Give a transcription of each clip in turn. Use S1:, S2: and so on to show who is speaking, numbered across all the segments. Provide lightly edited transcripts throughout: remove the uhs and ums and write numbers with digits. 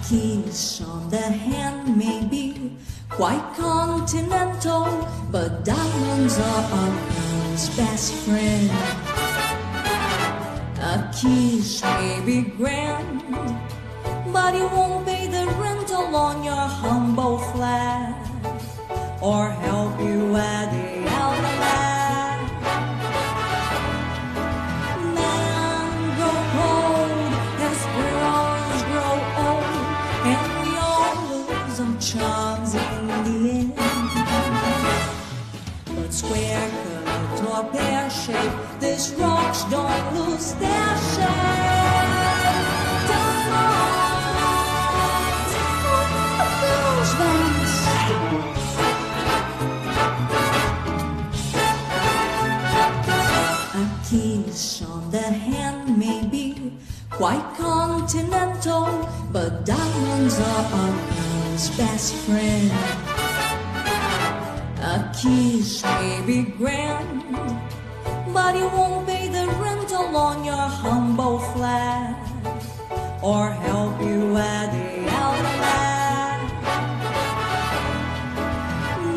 S1: kiss on the hand may be quite continental, but diamonds are a girl's best friend. A kiss may be grand, but it won't pay the rental on your humble flat, or help you at the outlet. Men grow cold as girls grow old, and we all lose our charms in the end. But square cut or pear shape, these rocks don't lose their shape. Diamonds, those vans. A kiss on the hand may be quite continental, but diamonds are a girl's best friend. A kiss may be grand, but it won't pay the rental on your humble flat, or help you at the outlet.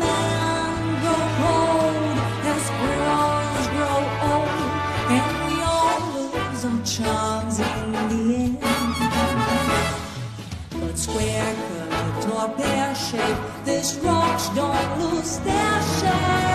S1: Men grow cold as girls grow old, and we all lose our charms in the end. But square cut or pear shape, these rocks don't lose their shape.